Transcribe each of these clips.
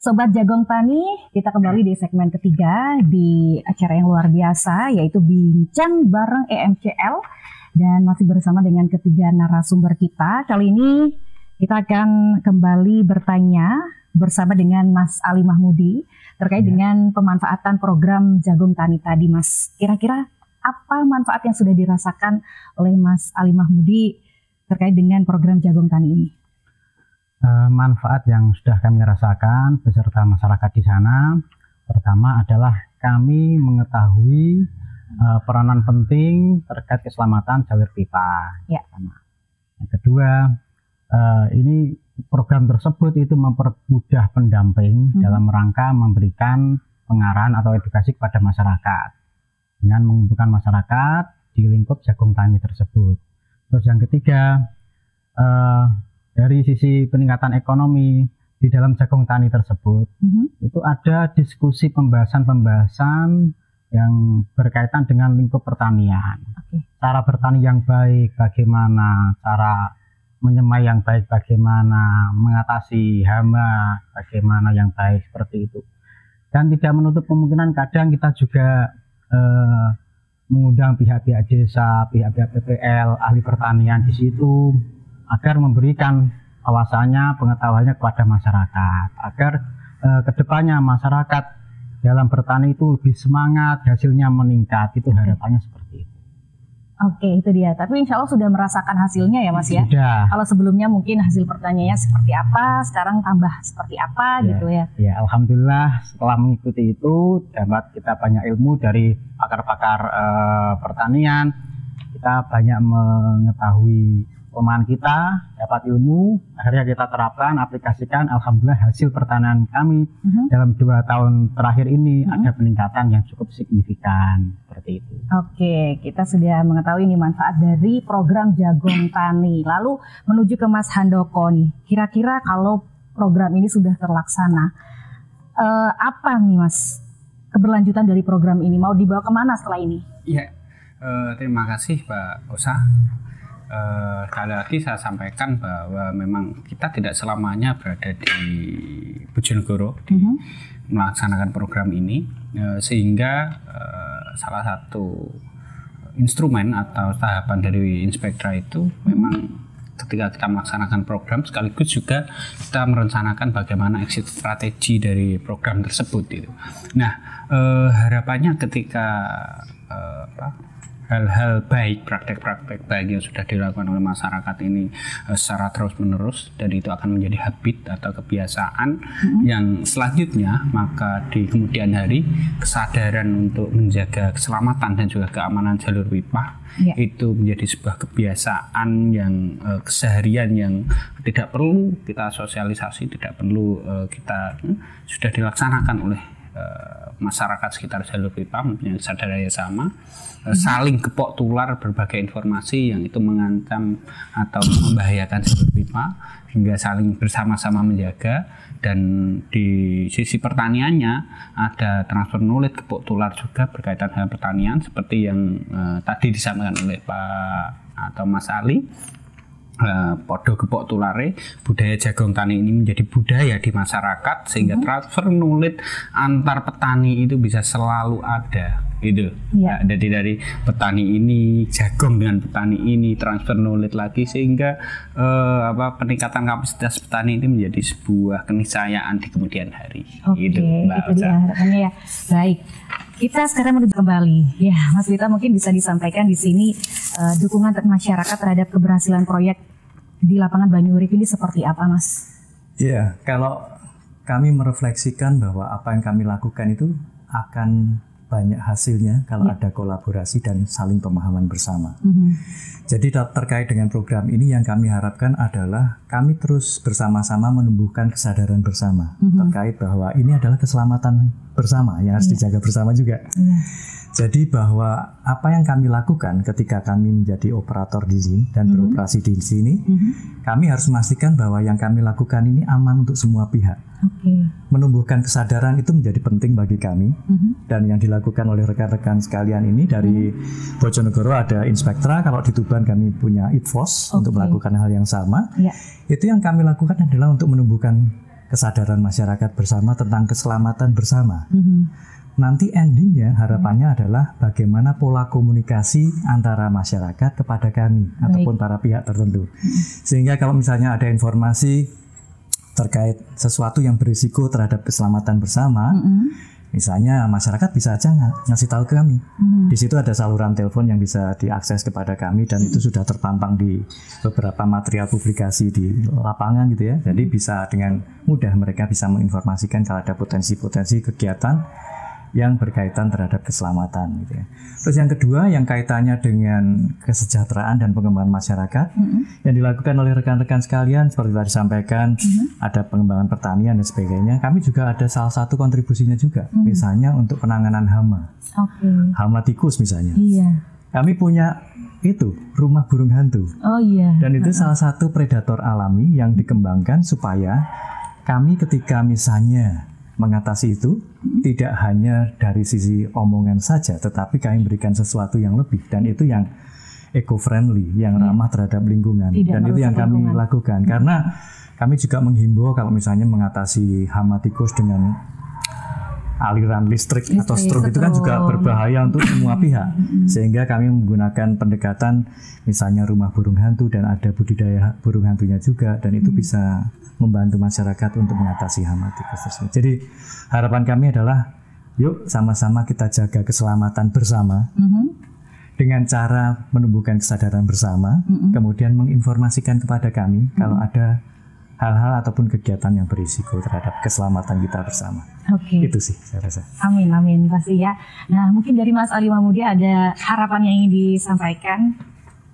Sobat Jagong Tani, kita kembali di segmen ketiga di acara yang luar biasa, yaitu Bincang bareng EMCL, dan masih bersama dengan ketiga narasumber kita. Kali ini kita akan kembali bertanya bersama dengan Mas Ali Mahmudi terkait dengan pemanfaatan program Jagong Tani tadi, Mas. Kira-kira apa manfaat yang sudah dirasakan oleh Mas Ali Mahmudi terkait dengan program Jagong Tani ini? Manfaat yang sudah kami rasakan beserta masyarakat di sana, pertama adalah kami mengetahui peranan penting terkait keselamatan jalur pipa. Ya. Yang kedua, ini program tersebut itu mempermudah pendamping dalam rangka memberikan pengarahan atau edukasi kepada masyarakat dengan mengumpulkan masyarakat di lingkup Jagong Tani tersebut. Terus yang ketiga, dari sisi peningkatan ekonomi di dalam Jagong Tani tersebut, itu ada diskusi pembahasan yang berkaitan dengan lingkup pertanian. Cara bertani yang baik bagaimana, cara menyemai yang baik bagaimana, mengatasi hama bagaimana yang baik, seperti itu. Dan tidak menutup kemungkinan kadang kita juga mengundang pihak-pihak desa, pihak-pihak PPL, ahli pertanian di situ, agar memberikan wawasannya, pengetahuannya kepada masyarakat, agar kedepannya masyarakat dalam bertani itu lebih semangat, hasilnya meningkat. Itu harapannya seperti itu. Oke, itu dia. Tapi insya Allah sudah merasakan hasilnya ya, Mas ya? Sudah. Kalau sebelumnya mungkin hasil pertaniannya seperti apa, sekarang tambah seperti apa gitu ya? Ya, alhamdulillah setelah mengikuti itu dapat kita banyak ilmu dari pakar-pakar pertanian. Kita banyak mengetahui kelemahan kita, dapat ilmu, akhirnya kita terapkan, aplikasikan. Alhamdulillah hasil pertanian kami dalam 2 tahun terakhir ini ada peningkatan yang cukup signifikan, seperti itu. Oke, kita sudah mengetahui nih manfaat dari program Jagong Tani. Lalu menuju ke Mas Handoko nih, kira-kira kalau program ini sudah terlaksana, apa nih Mas keberlanjutan dari program ini? Mau dibawa kemana setelah ini? Iya, terima kasih Mbak Osa. Sekali lagi saya sampaikan bahwa memang kita tidak selamanya berada di Bojonegoro melaksanakan program ini, sehingga salah satu instrumen atau tahapan dari Inspektra itu memang ketika kita melaksanakan program sekaligus juga kita merencanakan bagaimana exit strategi dari program tersebut itu. Nah, harapannya ketika hal-hal baik, praktek-praktek baik yang sudah dilakukan oleh masyarakat ini secara terus-menerus, dan itu akan menjadi habit atau kebiasaan yang selanjutnya, maka di kemudian hari kesadaran untuk menjaga keselamatan dan juga keamanan jalur pipa itu menjadi sebuah kebiasaan yang keseharian yang tidak perlu kita sosialisasi, tidak perlu kita sudah dilaksanakan oleh masyarakat sekitar jalur pipa, mempunyai kesadaran yang sama, saling gepok tular berbagai informasi yang itu mengancam atau membahayakan jalur pipa, hingga saling bersama-sama menjaga. Dan di sisi pertaniannya ada transfer knowledge, gepok tular juga berkaitan dengan pertanian, seperti yang tadi disampaikan oleh Pak atau Mas Ali. Podo gepok tulare, budaya Jagong Tani ini menjadi budaya di masyarakat, sehingga transfer knowledge antar petani itu bisa selalu ada gitu. Jadi dari petani ini Jagong dengan petani ini transfer knowledge lagi, sehingga peningkatan kapasitas petani ini menjadi sebuah keniscayaan di kemudian hari. Gitu, Mbak itu dia harapannya ya. Baik. Kita sekarang menuju kembali. Ya, Mas Wita mungkin bisa disampaikan di sini dukungan masyarakat terhadap keberhasilan proyek di lapangan Banyu Urip ini seperti apa, Mas? Iya, kalau kami merefleksikan bahwa apa yang kami lakukan itu akan banyak hasilnya kalau ada kolaborasi dan saling pemahaman bersama. Jadi terkait dengan program ini yang kami harapkan adalah kami terus bersama-sama menumbuhkan kesadaran bersama terkait bahwa ini adalah keselamatan bersama yang harus dijaga bersama juga. Jadi bahwa apa yang kami lakukan ketika kami menjadi operator di sini dan beroperasi di sini, kami harus memastikan bahwa yang kami lakukan ini aman untuk semua pihak. Menumbuhkan kesadaran itu menjadi penting bagi kami, dan yang dilakukan oleh rekan-rekan sekalian ini dari Bojonegoro ada Inspektra, kalau di Tuban kami punya ITFOS untuk melakukan hal yang sama. Itu yang kami lakukan adalah untuk menumbuhkan kesadaran masyarakat bersama tentang keselamatan bersama. Nanti endingnya harapannya adalah bagaimana pola komunikasi antara masyarakat kepada kami ataupun para pihak tertentu. Sehingga kalau misalnya ada informasi terkait sesuatu yang berisiko terhadap keselamatan bersama, misalnya masyarakat bisa aja ngasih tahu ke kami. Di situ ada saluran telepon yang bisa diakses kepada kami dan itu sudah terpampang di beberapa material publikasi di lapangan gitu ya. Jadi bisa dengan mudah mereka bisa menginformasikan kalau ada potensi-potensi kegiatan yang berkaitan terhadap keselamatan gitu ya. Terus yang kedua yang kaitannya dengan kesejahteraan dan pengembangan masyarakat yang dilakukan oleh rekan-rekan sekalian seperti tadi disampaikan, ada pengembangan pertanian dan sebagainya. Kami juga ada salah satu kontribusinya juga, misalnya untuk penanganan hama, hama tikus misalnya. Kami punya itu rumah burung hantu, dan itu salah satu predator alami yang dikembangkan supaya kami ketika misalnya mengatasi itu tidak hanya dari sisi omongan saja, tetapi kami berikan sesuatu yang lebih, dan itu yang eco-friendly, yang ramah terhadap lingkungan. Dan itu yang kami lakukan, karena kami juga menghimbau kalau misalnya mengatasi hama tikus dengan aliran listrik atau stroke itu kan juga berbahaya untuk semua pihak, sehingga kami menggunakan pendekatan misalnya rumah burung hantu dan ada budidaya burung hantunya juga, dan itu bisa membantu masyarakat untuk mengatasi hama tikus tersebut. Jadi harapan kami adalah yuk sama-sama kita jaga keselamatan bersama dengan cara menumbuhkan kesadaran bersama, kemudian menginformasikan kepada kami kalau ada hal-hal ataupun kegiatan yang berisiko terhadap keselamatan kita bersama. Itu sih saya rasa. Amin pasti ya. Nah mungkin dari Mas Ali Mahmudi ada harapan yang ingin disampaikan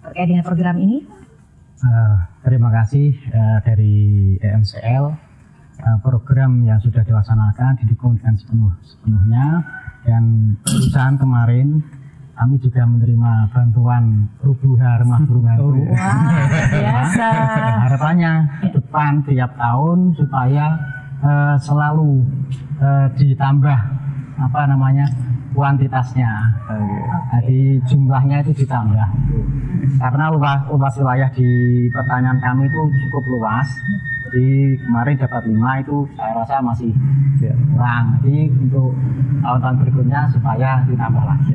terkait dengan program ini? Terima kasih dari EMCL, program yang sudah dilaksanakan didukung dengan sepenuhnya, dan perusahaan kemarin kami juga menerima bantuan rubuha rumah burung hantu. Biasa. Harapannya ke depan tiap tahun supaya selalu ditambah kuantitasnya, jadi jumlahnya itu ditambah, karena luas wilayah di pertanian kami itu cukup luas. Jadi kemarin dapat 5 itu saya rasa masih kurang. Jadi untuk tahun-tahun berikutnya supaya ditambah lagi.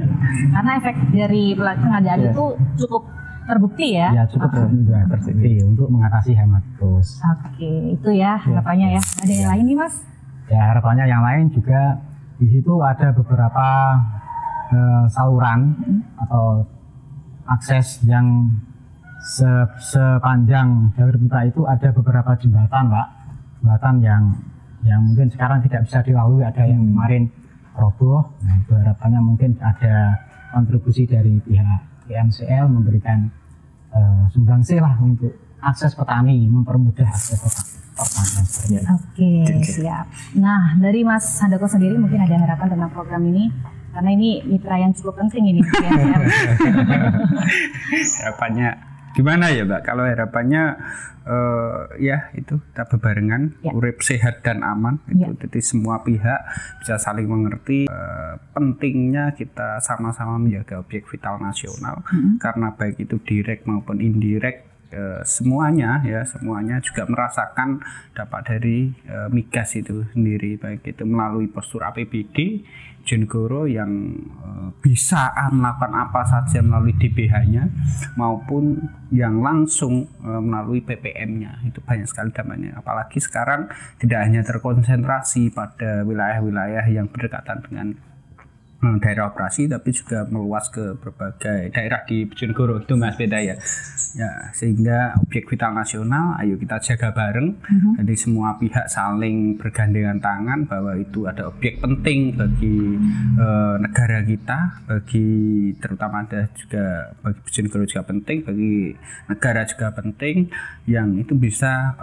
Karena efek dari pengadaan itu cukup terbukti ya? Ya cukup terbukti untuk mengatasi hama tikus. Itu ya harapannya ya. Ada yang lain nih Mas? Ya harapannya yang lain juga. Di situ ada beberapa saluran atau akses yang sepanjang jalur kita itu ada beberapa jembatan, Pak. Jembatan yang mungkin sekarang tidak bisa dilalui, ada yang kemarin roboh. Nah, itu harapannya mungkin ada kontribusi dari pihak EMCL memberikan sumbangsih lah untuk akses petani, mempermudah akses petani. Siap. Nah, dari Mas Handoko sendiri mungkin ada harapan tentang program ini, karena ini mitra yang cukup penting ini. Harapannya gimana ya Mbak? Kalau harapannya ya itu kita bebarengan, urip sehat dan aman. Jadi semua pihak bisa saling mengerti pentingnya kita sama-sama menjaga objek vital nasional, karena baik itu direct maupun indirect. Semuanya juga merasakan dampak dari migas itu sendiri, baik itu melalui postur APBD Bojonegoro yang bisa melakukan apa saja melalui DBH-nya maupun yang langsung melalui PPM-nya. Itu banyak sekali dampaknya, apalagi sekarang tidak hanya terkonsentrasi pada wilayah-wilayah yang berdekatan dengan daerah operasi, tapi juga meluas ke berbagai daerah di Bojonegoro itu Mas Beda ya. Sehingga objek vital nasional ayo kita jaga bareng. Jadi semua pihak saling bergandengan tangan bahwa itu ada objek penting bagi negara kita, bagi terutama ada juga bagi Bojonegoro juga penting, bagi negara juga penting, yang itu bisa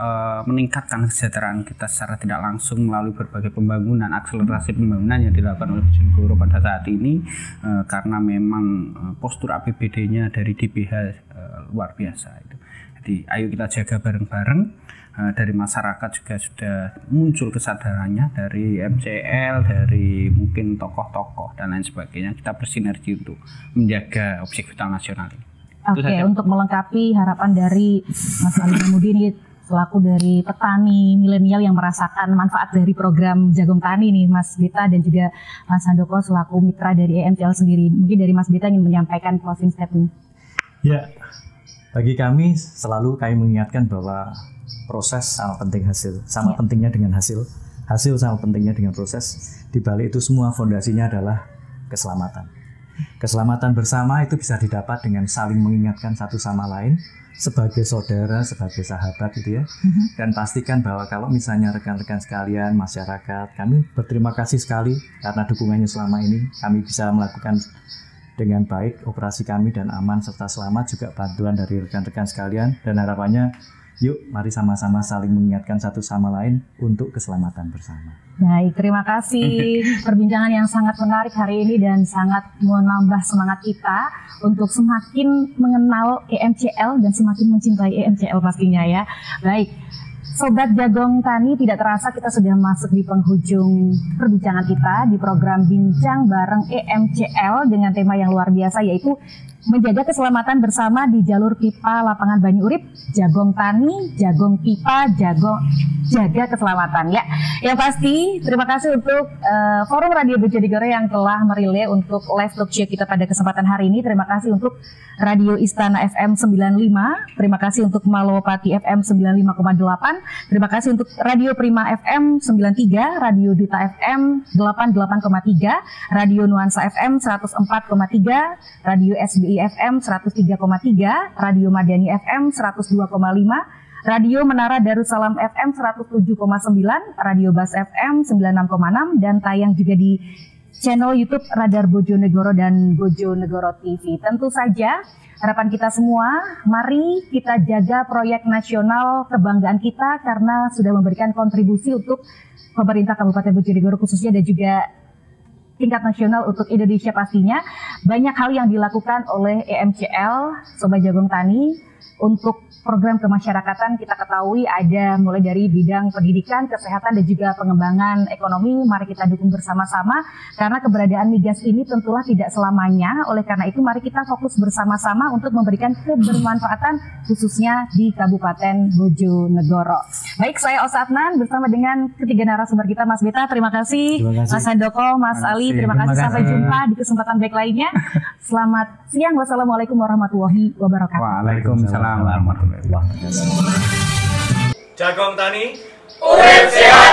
meningkatkan kesejahteraan kita secara tidak langsung melalui berbagai pembangunan, akselerasi pembangunan yang dilakukan oleh Bojonegoro pada saat ini, karena memang postur APBD-nya dari DBH luar biasa itu. Jadi ayo kita jaga bareng-bareng. Dari masyarakat juga sudah muncul kesadarannya, dari MCL, dari mungkin tokoh-tokoh dan lain sebagainya. Kita bersinergi untuk menjaga objek vital nasional ini. Untuk melengkapi harapan dari Mas Ali Mahmudi ini, selaku dari petani milenial yang merasakan manfaat dari program Jagung Tani nih Mas Beta dan juga Mas Handoko selaku mitra dari EMCL sendiri. Mungkin dari Mas Beta ingin menyampaikan closing statement. Ya, bagi kami selalu kami mengingatkan bahwa proses sama penting hasil, sama pentingnya dengan hasil sama pentingnya dengan proses. Di balik itu semua fondasinya adalah keselamatan. Keselamatan bersama itu bisa didapat dengan saling mengingatkan satu sama lain sebagai saudara, sebagai sahabat gitu ya. Dan pastikan bahwa kalau misalnya rekan-rekan sekalian, masyarakat, kami berterima kasih sekali karena dukungannya selama ini. Kami bisa melakukan dengan baik operasi kami dan aman serta selamat, juga bantuan dari rekan-rekan sekalian, dan harapannya yuk mari sama-sama saling mengingatkan satu sama lain untuk keselamatan bersama. Baik, terima kasih perbincangan yang sangat menarik hari ini dan sangat menambah semangat kita untuk semakin mengenal EMCL dan semakin mencintai EMCL pastinya ya. Baik, Sobat Jagung Tani, tidak terasa kita sudah masuk di penghujung perbincangan kita di program Bincang Bareng EMCL dengan tema yang luar biasa, yaitu menjaga keselamatan bersama di jalur pipa lapangan Banyu Urip. Jagung Tani, Jagung Pipa, jaga keselamatan ya. Yang pasti terima kasih untuk Forum Radio Bojonegoro yang telah merilai untuk live talk show kita pada kesempatan hari ini. Terima kasih untuk Radio Istana FM 95, terima kasih untuk Malowapati FM 95,8, terima kasih untuk Radio Prima FM 93, Radio Duta FM 88,3, Radio Nuansa FM 104,3, Radio SBI FM 103,3, Radio Madani FM 102,5, Radio Menara Darussalam FM 107,9, Radio Bas FM 96,6, dan tayang juga di channel YouTube Radar Bojonegoro dan Bojonegoro TV. Tentu saja harapan kita semua, mari kita jaga proyek nasional kebanggaan kita karena sudah memberikan kontribusi untuk pemerintah Kabupaten Bojonegoro khususnya dan juga tingkat nasional untuk Indonesia pastinya. Banyak hal yang dilakukan oleh EMCL, Sobat Jagung Tani. Untuk program kemasyarakatan kita ketahui ada mulai dari bidang pendidikan, kesehatan, dan juga pengembangan ekonomi. Mari kita dukung bersama-sama karena keberadaan migas ini tentulah tidak selamanya. Oleh karena itu mari kita fokus bersama-sama untuk memberikan kebermanfaatan khususnya di Kabupaten Bojonegoro. Baik, saya Osa Adnan bersama dengan ketiga narasumber kita, Mas Beta. Terima kasih. Mas Handoko, Mas Ali. Terima kasih. Sampai jumpa di kesempatan baik lainnya. Selamat siang. Wassalamualaikum warahmatullahi wabarakatuh. Waalaikumsalam warahmatullahi wabarakatuh. Jagung Tani, urip sehat.